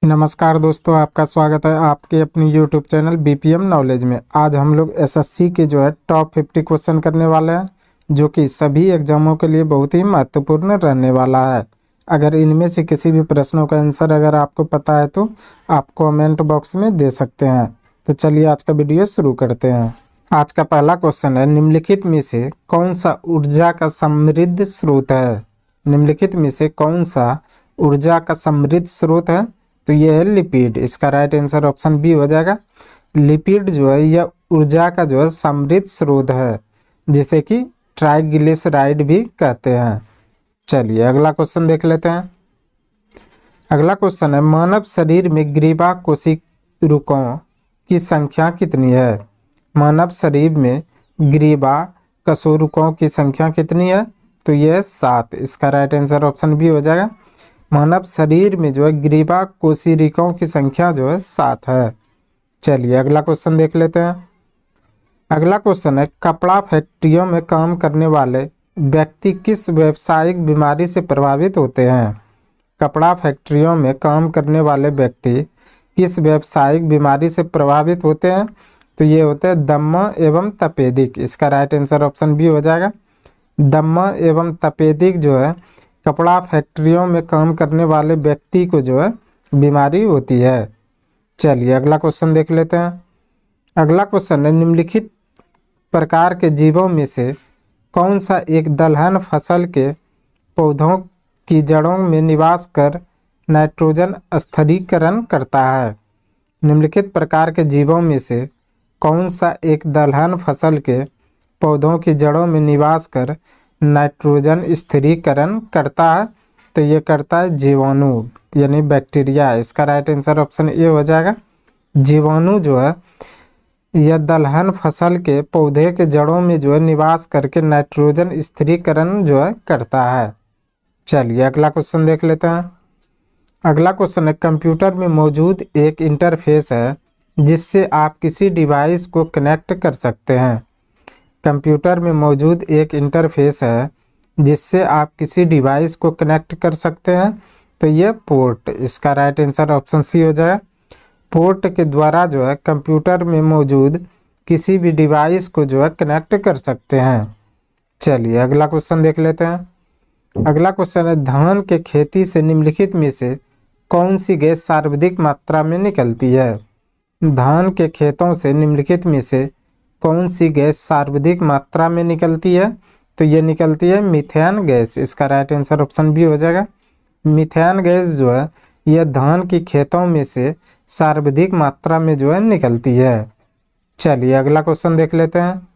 नमस्कार दोस्तों, आपका स्वागत है आपके अपनी YouTube चैनल बीपीएम नॉलेज में। आज हम लोग एसएससी के टॉप 50 क्वेश्चन करने वाले हैं, जो कि सभी एग्जामों के लिए बहुत ही महत्वपूर्ण रहने वाला है। अगर इनमें से किसी भी प्रश्नों का आंसर अगर आपको पता है तो आप कमेंट बॉक्स में दे सकते हैं। तो चलिए आज का वीडियो शुरू करते हैं। आज का पहला क्वेश्चन है, निम्नलिखित में से कौन सा ऊर्जा का समृद्ध स्रोत है? निम्नलिखित में से कौन सा ऊर्जा का समृद्ध स्रोत है? तो ये है लिपिड। इसका राइट आंसर ऑप्शन बी हो जाएगा। लिपिड जो है यह ऊर्जा का समृद्ध स्रोत है, जिसे कि ट्राइग्लिसराइड भी कहते हैं। चलिए अगला क्वेश्चन देख लेते हैं। अगला क्वेश्चन है, मानव शरीर में ग्रीवा कोशिकाओं की संख्या कितनी है? मानव शरीर में ग्रीवा कोशिकाओं की संख्या कितनी है? तो यह है 7। इसका राइट आंसर ऑप्शन बी हो जाएगा। मानव शरीर में ग्रीवा कोशिकाओं की संख्या 7 है। चलिए अगला क्वेश्चन देख लेते हैं। अगला क्वेश्चन है, कपड़ा फैक्ट्रियों में काम करने वाले व्यक्ति किस व्यावसायिक बीमारी से प्रभावित होते हैं? कपड़ा फैक्ट्रियों में काम करने वाले व्यक्ति किस व्यावसायिक बीमारी से प्रभावित होते हैं? तो ये होते हैं दम्मा एवं तपेदिक। इसका राइट आंसर ऑप्शन बी हो जाएगा। दम्मा एवं तपेदिक कपड़ा फैक्ट्रियों में काम करने वाले व्यक्ति को बीमारी होती है। चलिए अगला क्वेश्चन देख लेते हैं। अगला क्वेश्चन है, निम्नलिखित प्रकार के जीवों में से कौन सा एक दलहन फसल के पौधों की जड़ों में निवास कर नाइट्रोजन स्थिरीकरण करता है? निम्नलिखित प्रकार के जीवों में से कौन सा एक दलहन फसल के पौधों की जड़ों में निवास कर नाइट्रोजन स्थिरीकरण करता है? तो ये करता है जीवाणु यानी बैक्टीरिया। इसका राइट आंसर ऑप्शन ए हो जाएगा। जीवाणु यह दलहन फसल के पौधे के जड़ों में निवास करके नाइट्रोजन स्थिरीकरण करता है। चलिए अगला क्वेश्चन देख लेते हैं। अगला क्वेश्चन है, कंप्यूटर में मौजूद एक इंटरफेस है जिससे आप किसी डिवाइस को कनेक्ट कर सकते हैं। कंप्यूटर में मौजूद एक इंटरफेस है जिससे आप किसी डिवाइस को कनेक्ट कर सकते हैं। तो ये पोर्ट। इसका राइट आंसर ऑप्शन सी हो जाए। पोर्ट के द्वारा कंप्यूटर में मौजूद किसी भी डिवाइस को कनेक्ट कर सकते हैं। चलिए अगला क्वेश्चन देख लेते हैं। अगला क्वेश्चन है, धान के खेती से निम्नलिखित में से कौन सी गैस सर्वाधिक मात्रा में निकलती है? धान के खेतों से निम्नलिखित में से कौन सी गैस सर्वाधिक मात्रा में निकलती है? तो ये निकलती है मीथेन गैस। इसका राइट आंसर ऑप्शन बी हो जाएगा। मीथेन गैस यह धान की खेतों में से सर्वाधिक मात्रा में निकलती है। चलिए अगला क्वेश्चन देख लेते हैं।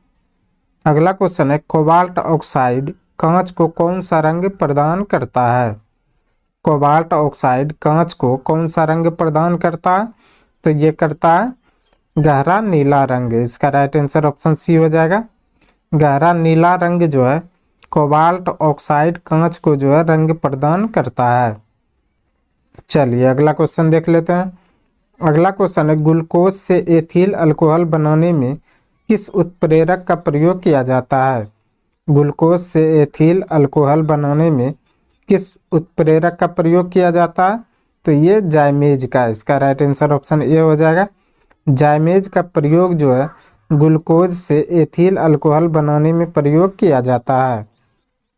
अगला क्वेश्चन है, कोबाल्ट ऑक्साइड कांच को कौन सा रंग प्रदान करता है? कोबाल्ट ऑक्साइड कांच को कौन सा रंग प्रदान करता है? तो ये करता है गहरा नीला रंग। इसका राइट आंसर ऑप्शन सी हो जाएगा। गहरा नीला रंग कोबाल्ट ऑक्साइड कांच को रंग प्रदान करता है। चलिए अगला क्वेश्चन देख लेते हैं। अगला क्वेश्चन है, ग्लूकोज से एथिल अल्कोहल बनाने में किस उत्प्रेरक का प्रयोग किया जाता है? ग्लूकोज से एथिल अल्कोहल बनाने में किस उत्प्रेरक का प्रयोग किया जाता है? तो ये जाइमेज का। इसका राइट आंसर ऑप्शन ए हो जाएगा। जाइमेज का प्रयोग ग्लूकोज से एथिल अल्कोहल बनाने में प्रयोग किया जाता है।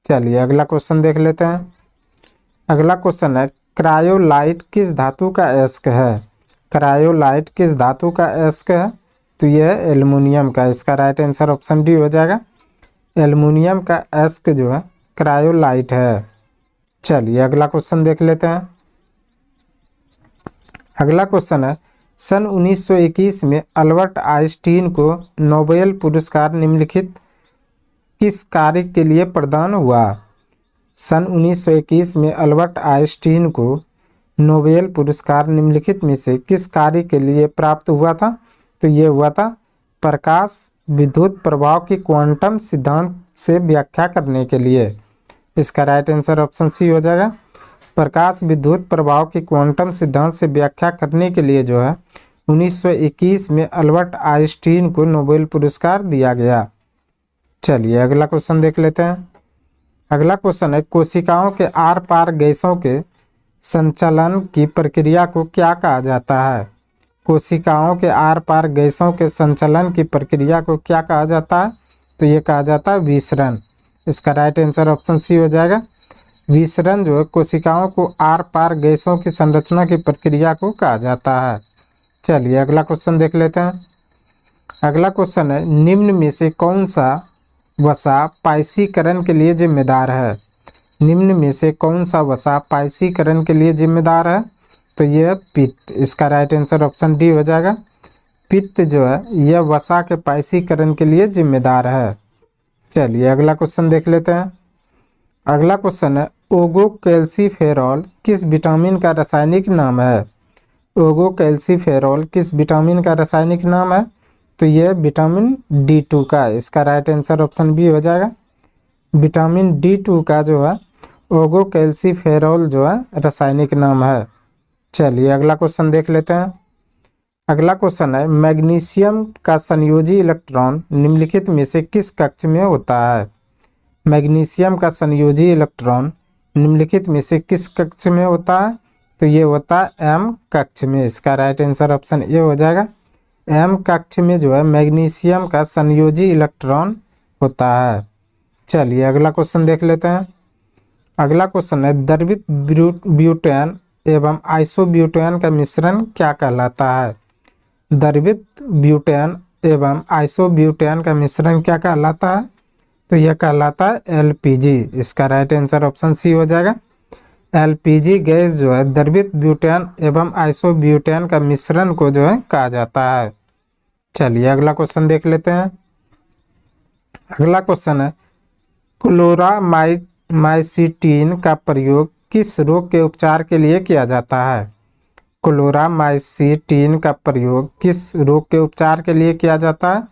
चलिए अगला क्वेश्चन देख लेते हैं। अगला क्वेश्चन है, क्रायोलाइट किस धातु का अयस्क है? क्रायोलाइट किस धातु का अयस्क है? तो यह है एल्युमिनियम का। इसका राइट आंसर ऑप्शन डी हो जाएगा। एल्युमिनियम का अयस्क क्रायोलाइट है। चलिए अगला क्वेश्चन देख लेते हैं। अगला क्वेश्चन है, सन 1921 में अल्बर्ट आइंस्टीन को नोबेल पुरस्कार निम्नलिखित किस कार्य के लिए प्रदान हुआ? सन 1921 में अल्बर्ट आइंस्टीन को नोबेल पुरस्कार निम्नलिखित में से किस कार्य के लिए प्राप्त हुआ था? तो ये हुआ था प्रकाश विद्युत प्रभाव की क्वांटम सिद्धांत से व्याख्या करने के लिए। इसका राइट आंसर ऑप्शन सी हो जाएगा। प्रकाश विद्युत प्रभाव की क्वांटम सिद्धांत से व्याख्या करने के लिए 1921 में अल्बर्ट आइंस्टीन को नोबेल पुरस्कार दिया गया। चलिए अगला क्वेश्चन देख लेते हैं। अगला क्वेश्चन है, कोशिकाओं के आर पार गैसों के संचलन की प्रक्रिया को क्या कहा जाता है? कोशिकाओं के आर पार गैसों के संचलन की प्रक्रिया को क्या कहा जाता है? तो ये कहा जाता है विसरण। इसका राइट आंसर ऑप्शन सी हो जाएगा। विसरण जो है कोशिकाओं को आर पार गैसों की संरचना की प्रक्रिया को कहा जाता है। चलिए अगला क्वेश्चन देख लेते हैं। अगला क्वेश्चन है, निम्न में से कौन सा वसा पाइसीकरण के लिए जिम्मेदार है? निम्न में से कौन सा वसा पाइसीकरण के लिए जिम्मेदार है? तो यह पित्त। इसका राइट आंसर ऑप्शन डी हो जाएगा। पित्त जो है यह वसा के पाइसीकरण के लिए जिम्मेदार है। चलिए अगला क्वेश्चन देख लेते हैं। अगला क्वेश्चन है, ओगोकैल्सिफेरॉल किस विटामिन का रासायनिक नाम है? ओगोकैल्सिफेरॉल किस विटामिन का रासायनिक नाम है? तो यह विटामिन D2 का। इसका राइट आंसर ऑप्शन बी हो जाएगा। विटामिन D2 का जो है ओगोकैल्सिफेरॉल जो है रासायनिक नाम है। चलिए अगला क्वेश्चन देख लेते हैं। अगला क्वेश्चन है, मैग्नीशियम का संयोजी इलेक्ट्रॉन निम्नलिखित में से किस कक्ष में होता है? मैग्नीशियम का संयोजी इलेक्ट्रॉन निम्नलिखित में से किस कक्ष में होता है? तो ये होता है एम कक्ष में। इसका राइट आंसर ऑप्शन ए हो जाएगा। एम कक्ष में जो है मैग्नीशियम का संयोजी इलेक्ट्रॉन होता है। चलिए अगला क्वेश्चन देख लेते हैं। अगला क्वेश्चन है, द्रवित ब्यूटेन एवं आइसोब्यूटेन का मिश्रण क्या कहलाता है? द्रवित ब्यूटेन एवं आइसोब्यूटेन का मिश्रण क्या कहलाता है? तो यह कहलाता है LPG। इसका राइट आंसर ऑप्शन सी हो जाएगा। LPG गैस जो है द्रवित ब्यूटेन एवं आइसोब्यूटेन का मिश्रण को जो है कहा जाता है। चलिए अगला क्वेश्चन देख लेते हैं। अगला क्वेश्चन है, क्लोरामाइसीटीन का प्रयोग किस रोग के उपचार के लिए किया जाता है? क्लोरामाइसीटीन का प्रयोग किस रोग के उपचार के लिए किया जाता है?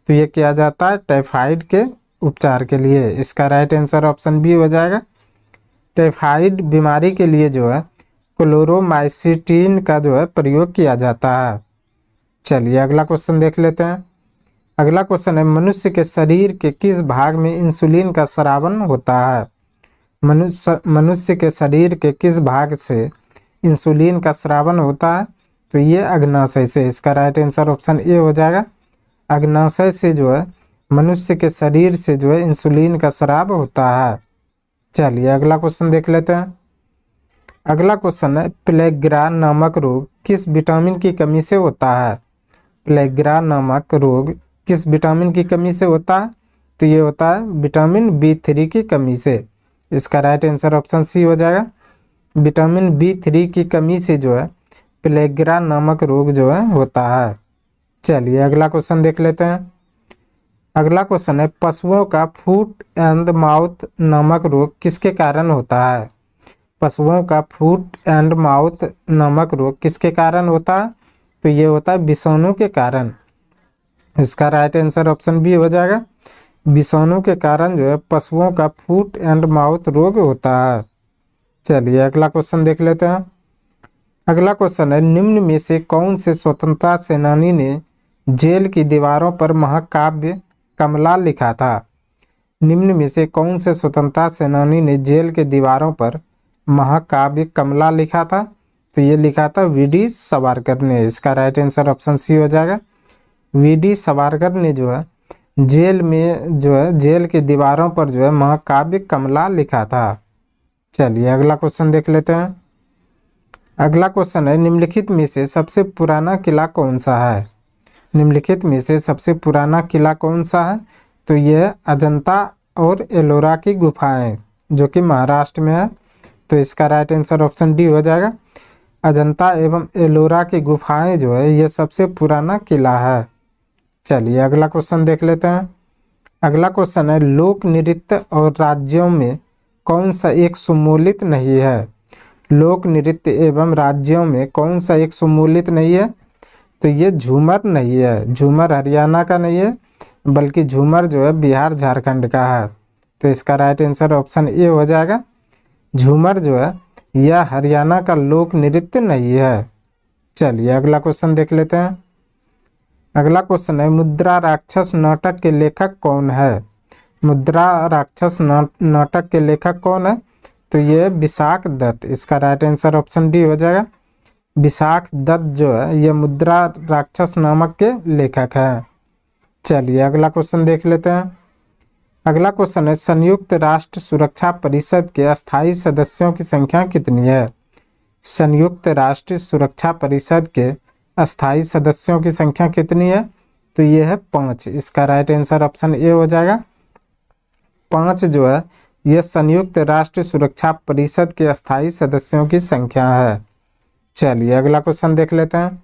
तो ये किया जाता है टाइफाइड के उपचार के लिए। इसका राइट आंसर ऑप्शन बी हो जाएगा। टाइफाइड बीमारी के लिए जो है क्लोरोमाइसीटीन का जो है प्रयोग किया जाता है। चलिए अगला क्वेश्चन देख लेते हैं। अगला क्वेश्चन है, मनुष्य के शरीर के किस भाग में इंसुलिन का स्रावन होता है? मनुष्य के शरीर के किस भाग से इंसुलिन का स्रावन होता है? तो ये अग्नाशय से। इसका राइट आंसर ऑप्शन ए हो जाएगा। अग्नाशय से जो है मनुष्य के शरीर से जो है इंसुलिन का स्राव होता है। चलिए अगला क्वेश्चन देख लेते हैं। अगला क्वेश्चन है, प्लेग्रा नामक रोग किस विटामिन की कमी से होता है? प्लेग्रा नामक रोग किस विटामिन की कमी से होता है? तो ये होता है विटामिन B3 की कमी से। इसका राइट आंसर ऑप्शन सी हो जाएगा। विटामिन B3 की कमी से जो है प्लेग्रा नामक रोग जो है होता है। चलिए अगला क्वेश्चन देख लेते हैं। अगला क्वेश्चन है, पशुओं का फुट एंड माउथ नामक रोग किसके कारण होता है? पशुओं का फुट एंड माउथ नामक रोग किसके कारण होता है? तो ये होता है विषाणु के कारण। इसका राइट आंसर ऑप्शन बी हो जाएगा। विषाणु के कारण जो है पशुओं का फुट एंड माउथ रोग होता है। चलिए अगला क्वेश्चन देख लेते हैं। अगला क्वेश्चन है, निम्न में से कौन से स्वतंत्रता सेनानी ने जेल की दीवारों पर महाकाव्य कमला लिखा था? निम्न में से कौन से स्वतंत्रता सेनानी ने जेल के दीवारों पर महाकाव्य कमला लिखा था? तो ये लिखा था VD सावरकर ने। इसका राइट आंसर ऑप्शन सी हो जाएगा। VD सावरकर ने जो है जेल में जो है जेल की दीवारों पर जो है महाकाव्य कमला लिखा था। चलिए अगला क्वेश्चन देख लेते हैं। अगला क्वेश्चन है, निम्नलिखित में से सबसे पुराना किला कौन सा है? निम्नलिखित में से सबसे पुराना किला कौन सा है? तो यह अजंता और एलोरा की गुफाएं जो कि महाराष्ट्र में है। तो इसका राइट आंसर ऑप्शन डी हो जाएगा। अजंता एवं एलोरा की गुफाएं जो है यह सबसे पुराना किला है। चलिए अगला क्वेश्चन देख लेते हैं। अगला क्वेश्चन है, लोक नृत्य और राज्यों में कौन सा एक सम्मिलित नहीं है? लोक नृत्य एवं राज्यों में कौन सा एक सम्मिलित नहीं है? तो ये झूमर नहीं है। झूमर हरियाणा का नहीं है, बल्कि झूमर जो है बिहार झारखंड का है। तो इसका राइट आंसर ऑप्शन ए हो जाएगा। झूमर जो है यह हरियाणा का लोक नृत्य नहीं है। चलिए अगला क्वेश्चन देख लेते हैं। अगला क्वेश्चन है, मुद्रा राक्षस नाटक के लेखक कौन है? मुद्रा राक्षस नाटक के लेखक कौन है? तो तो ये विशाख दत्त, इसका राइट आंसर ऑप्शन डी हो जाएगा। विशाख दत्त जो है ये मुद्रा राक्षस नामक के लेखक हैं। चलिए अगला क्वेश्चन देख लेते हैं। अगला क्वेश्चन है संयुक्त राष्ट्र सुरक्षा परिषद के अस्थायी सदस्यों की संख्या कितनी है? संयुक्त राष्ट्र सुरक्षा परिषद के अस्थायी सदस्यों की संख्या कितनी है? तो ये है 5। इसका राइट आंसर ऑप्शन ए हो जाएगा। 5 जो है यह संयुक्त राष्ट्र सुरक्षा परिषद के अस्थायी सदस्यों की संख्या है। चलिए अगला क्वेश्चन देख लेते हैं।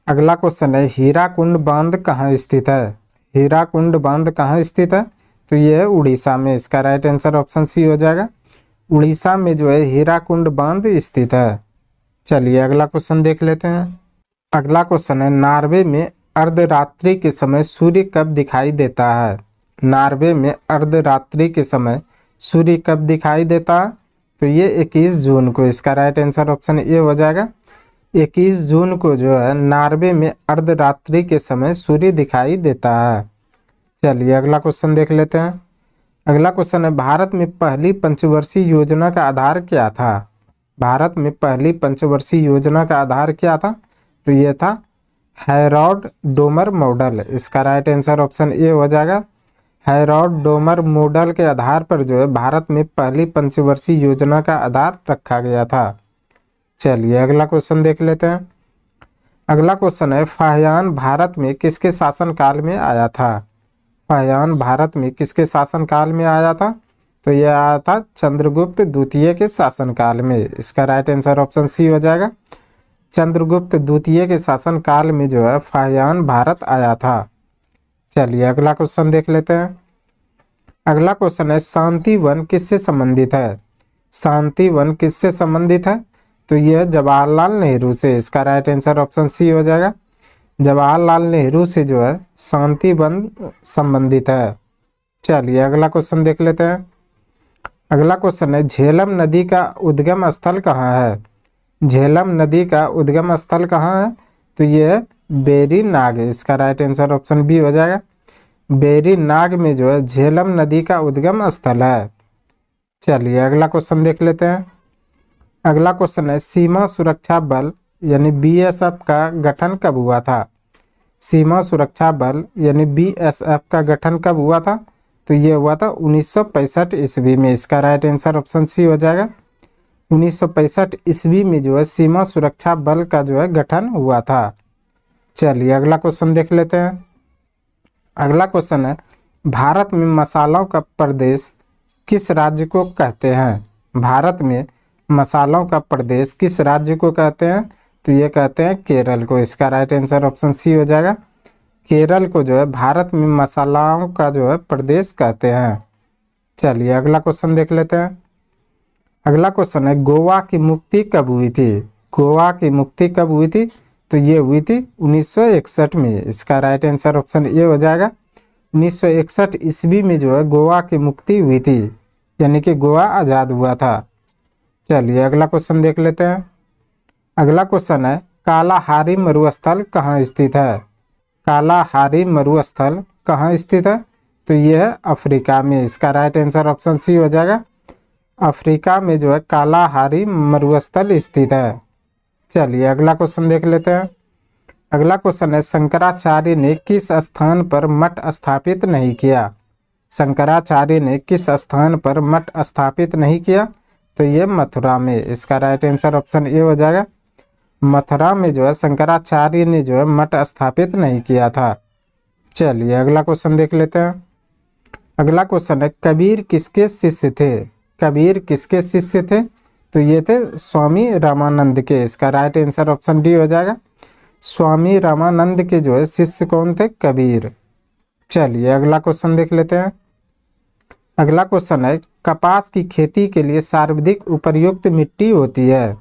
अगला क्वेश्चन है हीराकुंड बांध कहाँ स्थित है? हीराकुंड बांध कहाँ स्थित है? तो ये है उड़ीसा में। इसका राइट आंसर ऑप्शन सी हो जाएगा। उड़ीसा में जो है हीराकुंड बांध स्थित है। चलिए अगला क्वेश्चन देख लेते हैं। अगला क्वेश्चन है नॉर्वे में अर्धरात्रि के समय सूर्य कब दिखाई देता है? नॉर्वे में अर्धरात्रि के समय सूर्य कब दिखाई देता है? तो ये 21 जून को। इसका राइट आंसर ऑप्शन ए हो जाएगा। 21 जून को जो है नॉर्वे में अर्धरात्रि के समय सूर्य दिखाई देता है। चलिए अगला क्वेश्चन देख लेते हैं। अगला क्वेश्चन है भारत में पहली पंचवर्षीय योजना का आधार क्या था? भारत में पहली पंचवर्षीय योजना का आधार क्या था? तो ये था हैरोल्ड डोमर मॉडल। इसका राइट आंसर ऑप्शन ए हो जाएगा। हैरोल्ड डोमर मॉडल के आधार पर जो है भारत में पहली पंचवर्षीय योजना का आधार रखा गया था। चलिए अगला क्वेश्चन देख लेते हैं। अगला क्वेश्चन है फाहियान भारत में किसके शासनकाल में आया था? फाहियान भारत में किसके शासनकाल में आया था? तो यह आया था चंद्रगुप्त द्वितीय के शासनकाल में। इसका राइट आंसर ऑप्शन सी हो जाएगा। चंद्रगुप्त द्वितीय के शासनकाल में जो है फाहियान भारत आया था। चलिए अगला क्वेश्चन देख लेते हैं। अगला क्वेश्चन है शांति वन किससे संबंधित है? शांति वन किससे संबंधित है? तो यह जवाहरलाल नेहरू से। इसका राइट आंसर ऑप्शन सी हो जाएगा। जवाहरलाल नेहरू से जो है शांति वन संबंधित है। चलिए अगला क्वेश्चन देख लेते हैं। अगला क्वेश्चन है झेलम नदी का उद्गम स्थल कहाँ है? झेलम नदी का उद्गम स्थल कहाँ है? तो यह बेरी नाग है। इसका राइट आंसर ऑप्शन बी हो जाएगा। बेरी नाग में जो है झेलम नदी का उद्गम स्थल है। चलिए अगला क्वेश्चन देख लेते हैं। अगला क्वेश्चन है सीमा सुरक्षा बल यानी बीएसएफ का गठन कब हुआ था? सीमा सुरक्षा बल यानी बीएसएफ का गठन कब हुआ था? तो ये हुआ था 1965 ईस्वी में। इसका राइट आंसर ऑप्शन सी हो जाएगा। 1965 ईस्वी में जो है सीमा सुरक्षा बल का जो है गठन हुआ था। चलिए अगला क्वेश्चन देख लेते हैं। अगला क्वेश्चन है भारत में मसालों का प्रदेश किस राज्य को कहते हैं? भारत में मसालों का प्रदेश किस राज्य को कहते हैं? तो ये कहते हैं केरल को। इसका राइट आंसर ऑप्शन सी हो जाएगा। केरल को जो है भारत में मसालों का जो है प्रदेश कहते हैं। चलिए अगला क्वेश्चन देख लेते हैं। अगला क्वेश्चन है गोवा की मुक्ति कब हुई थी? गोवा की मुक्ति कब हुई थी? तो ये हुई थी 1961 में। इसका राइट आंसर ऑप्शन ए हो जाएगा। 1961 ईस्वी में जो है गोवा की मुक्ति हुई थी, यानी कि गोवा आज़ाद हुआ था। चलिए अगला क्वेश्चन देख लेते हैं। अगला क्वेश्चन है कालाहारी मरुस्थल कहाँ स्थित है? कालाहारी मरुस्थल कहाँ स्थित है? तो यह है अफ्रीका में। इसका राइट आंसर ऑप्शन सी हो जाएगा। अफ्रीका में जो है कालाहारी मरुस्थल स्थित है। चलिए अगला क्वेश्चन देख लेते हैं। अगला क्वेश्चन है शंकराचार्य ने किस स्थान पर मठ स्थापित नहीं किया? शंकराचार्य ने किस स्थान पर मठ स्थापित नहीं किया? तो ये मथुरा में। इसका राइट आंसर ऑप्शन ए हो जाएगा। मथुरा में जो है शंकराचार्य ने जो है मठ स्थापित नहीं किया था। चलिए अगला क्वेश्चन देख लेते हैं। अगला क्वेश्चन है कबीर किसके शिष्य थे? कबीर किसके शिष्य थे? तो ये थे स्वामी रामानंद के। इसका राइट आंसर ऑप्शन डी हो जाएगा। स्वामी रामानंद के जो है शिष्य कौन थे? कबीर। चलिए अगला क्वेश्चन देख लेते हैं। अगला क्वेश्चन है कपास की खेती के लिए सर्वाधिक उपयुक्त मिट्टी होती है?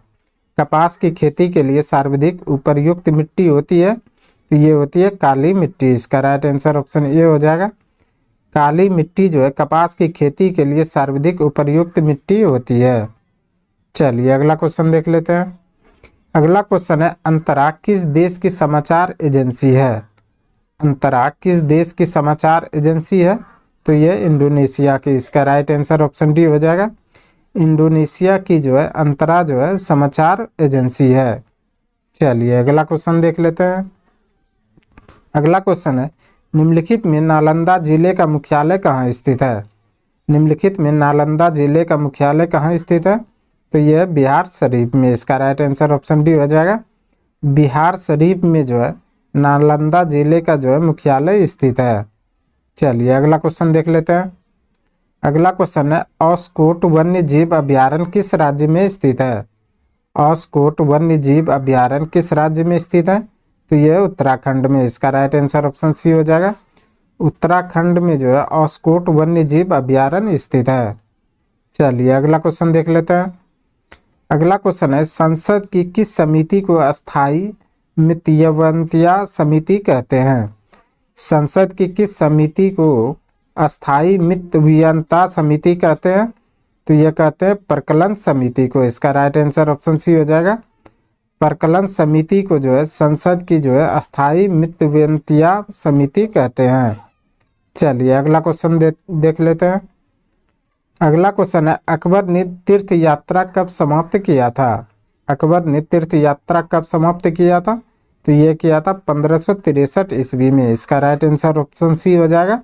कपास की खेती के लिए सर्वाधिक उपयुक्त मिट्टी होती है, तो ये होती है काली मिट्टी। इसका राइट आंसर ऑप्शन ए हो जाएगा। काली मिट्टी जो है कपास की खेती के लिए सर्वाधिक उपयुक्त मिट्टी होती है। चलिए अगला क्वेश्चन देख लेते हैं। अगला क्वेश्चन है अंतरा किस देश की समाचार एजेंसी है? अंतरा किस देश की समाचार एजेंसी है? तो ये इंडोनेशिया की। इसका राइट आंसर ऑप्शन डी हो जाएगा। इंडोनेशिया की जो है अंतरा जो है समाचार एजेंसी है। चलिए अगला क्वेश्चन देख लेते हैं। अगला क्वेश्चन है, निम्नलिखित में नालंदा जिले का मुख्यालय कहाँ स्थित है? निम्नलिखित में नालंदा जिले का मुख्यालय कहाँ स्थित है? तो यह बिहार शरीफ में। इसका राइट आंसर ऑप्शन डी हो जाएगा। बिहार शरीफ में जो है नालंदा जिले का जो है मुख्यालय स्थित है। चलिए अगला क्वेश्चन देख लेते हैं। अगला क्वेश्चन है, औसकोट वन्य जीव अभ्यारण्य किस राज्य में स्थित है? औसकोट वन्य जीव अभ्यारण्य किस राज्य में स्थित है? तो यह उत्तराखंड में। इसका राइट आंसर ऑप्शन सी हो जाएगा। उत्तराखंड में जो है औसकोट वन्य जीव अभ्यारण्य स्थित है। चलिए अगला क्वेश्चन देख लेते हैं। अगला क्वेश्चन है, संसद की किस समिति को अस्थायी मितव्ययिता समिति कहते हैं? संसद की किस समिति को अस्थायी मितव्ययिता समिति कहते हैं? तो यह कहते हैं प्रकलन समिति को। इसका राइट आंसर ऑप्शन सी हो जाएगा। प्रकलन समिति को जो है संसद की जो है अस्थायी मितव्ययिता समिति कहते हैं। चलिए अगला क्वेश्चन देख लेते हैं। अगला क्वेश्चन है, अकबर ने तीर्थ यात्रा कब समाप्त किया था? अकबर ने तीर्थ यात्रा कब समाप्त किया था? तो ये किया था 1563 ईस्वी में। इसका राइट आंसर ऑप्शन सी हो जाएगा।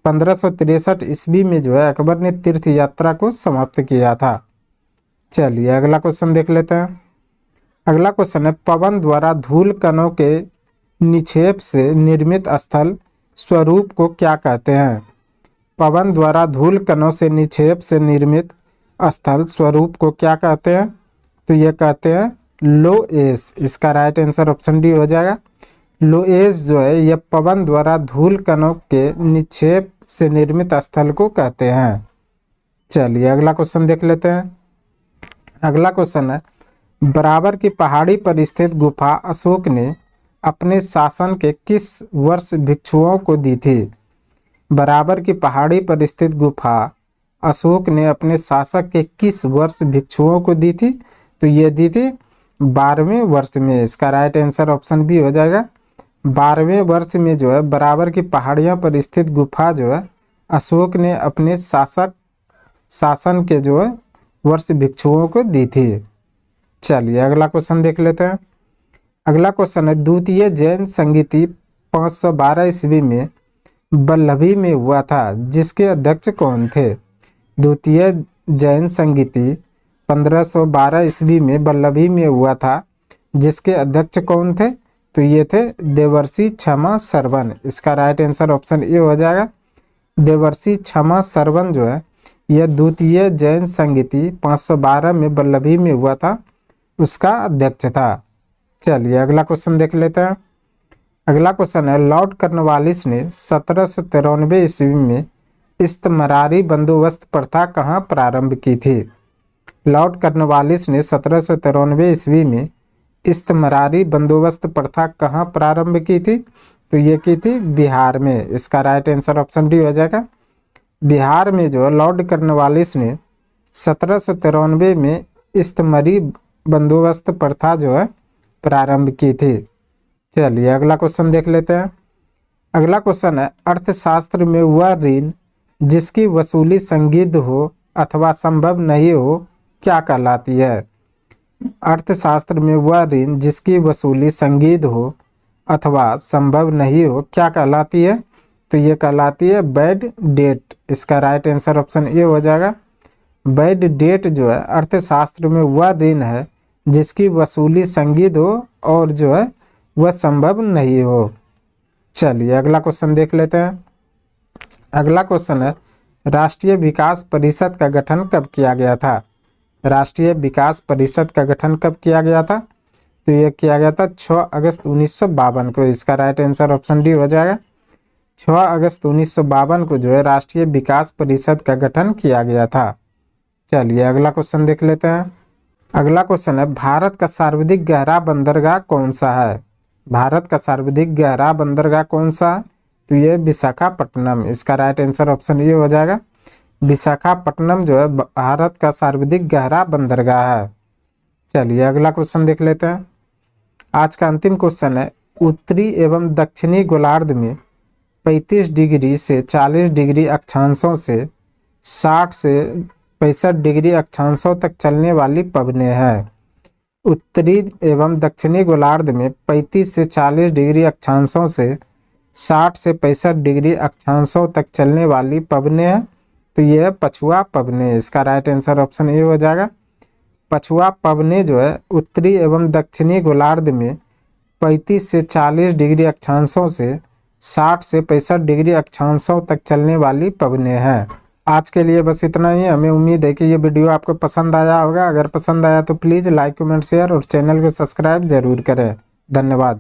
1563 ईस्वी में जो है अकबर ने तीर्थ यात्रा को समाप्त किया था। चलिए अगला क्वेश्चन देख लेते हैं। अगला क्वेश्चन है, पवन द्वारा धूल कणों के निक्षेप से निर्मित स्थल स्वरूप को क्या कहते हैं? पवन द्वारा धूल कणों से निक्षेप से निर्मित स्थल स्वरूप को क्या कहते हैं? तो ये कहते हैं लोएस। इसका राइट आंसर ऑप्शन डी हो जाएगा। लोएस जो है यह पवन द्वारा धूल कणों के निक्षेप से निर्मित स्थल को कहते हैं। चलिए अगला क्वेश्चन देख लेते हैं। अगला क्वेश्चन है, बराबर की पहाड़ी पर स्थित गुफा अशोक ने अपने शासन के किस वर्ष भिक्षुओं को दी थी? बराबर की पहाड़ी पर स्थित गुफा अशोक ने अपने शासक के किस वर्ष भिक्षुओं को दी थी? तो ये दी थी 12वें वर्ष में। इसका राइट आंसर ऑप्शन बी हो जाएगा। 12वें वर्ष में जो है बराबर की पहाड़ियों पर स्थित गुफा जो है अशोक ने अपने शासन के जो है वर्ष भिक्षुओं को दी थी। चलिए अगला क्वेश्चन देख लेते हैं। अगला क्वेश्चन है, द्वितीय जैन संगीति 512 ईस्वी में वल्लभी में हुआ था, जिसके अध्यक्ष कौन थे? द्वितीय जैन संगीति 1512 ईस्वी में वल्लभी में हुआ था, जिसके अध्यक्ष कौन थे? तो ये थे देवर्षि क्षमा सरवन। इसका राइट आंसर ऑप्शन ए हो जाएगा। देवर्षि क्षमा सरवन जो है यह द्वितीय जैन संगीति 512 में वल्लभी में हुआ था, उसका अध्यक्ष था। चलिए अगला क्वेश्चन देख लेते हैं। अगला क्वेश्चन है, लॉर्ड कॉर्नवालिस ने 1793 ईस्वी में इस्तमरारी बंदोबस्त प्रथा कहाँ प्रारंभ की थी? लॉर्ड कॉर्नवालिस ने 1793 ईस्वी में इस्तमरारी बंदोबस्त प्रथा कहाँ प्रारंभ की थी? तो ये की थी बिहार में। इसका राइट आंसर ऑप्शन डी हो जाएगा। बिहार में जो लॉर्ड कॉर्नवालिस ने 1793 में इस्तमरी बंदोबस्त प्रथा जो है प्रारंभ की थी। चलिए अगला क्वेश्चन देख लेते हैं। अगला क्वेश्चन है, अर्थशास्त्र में वह ऋण जिसकी वसूली संदिग्ध हो अथवा संभव नहीं हो क्या कहलाती है? अर्थशास्त्र में वह ऋण जिसकी वसूली संदिग्ध हो अथवा संभव नहीं हो क्या कहलाती है? तो ये कहलाती है बैड डेट। इसका राइट आंसर ऑप्शन ए हो जाएगा। बैड डेट जो है अर्थशास्त्र में वह ऋण है जिसकी वसूली संदिग्ध हो और जो है वह संभव नहीं हो। चलिए अगला क्वेश्चन देख लेते हैं। अगला क्वेश्चन है, राष्ट्रीय विकास परिषद का गठन कब किया गया था? राष्ट्रीय विकास परिषद का गठन कब किया गया था? तो यह किया गया था 6 अगस्त 1952 को। इसका राइट आंसर ऑप्शन डी हो जाएगा। 6 अगस्त 1952 को जो है राष्ट्रीय विकास परिषद का गठन किया गया था। चलिए अगला क्वेश्चन देख लेते हैं। अगला क्वेश्चन है, भारत का सर्वाधिक गहरा बंदरगाह कौन सा है? भारत का सर्वाधिक गहरा बंदरगाह कौन सा है? तो ये विशाखापट्टनम। इसका राइट आंसर ऑप्शन ये हो जाएगा। विशाखापट्टनम जो है भारत का सर्वाधिक गहरा बंदरगाह है। चलिए अगला क्वेश्चन देख लेते हैं। आज का अंतिम क्वेश्चन है, उत्तरी एवं दक्षिणी गोलार्ध में 35 डिग्री से 40 डिग्री अक्षांशों से 60 से 65 डिग्री अक्षांशों तक चलने वाली पवनें हैं। उत्तरी एवं दक्षिणी गोलार्ध में 35 से 40 डिग्री अक्षांशों से 60 से 65 डिग्री अक्षांशों तक चलने वाली पवनें हैं। तो यह है पछुआ पवनें। इसका राइट आंसर ऑप्शन ए हो जाएगा। पछुआ पवनें जो है उत्तरी एवं दक्षिणी गोलार्ध में 35 से 40 डिग्री अक्षांशों से 60 से 65 डिग्री अक्षांशों तक चलने वाली पवनें हैं। आज के लिए बस इतना ही। हमें उम्मीद है कि ये वीडियो आपको पसंद आया होगा। अगर पसंद आया तो प्लीज़ लाइक, कमेंट, शेयर और चैनल को सब्सक्राइब जरूर करें। धन्यवाद।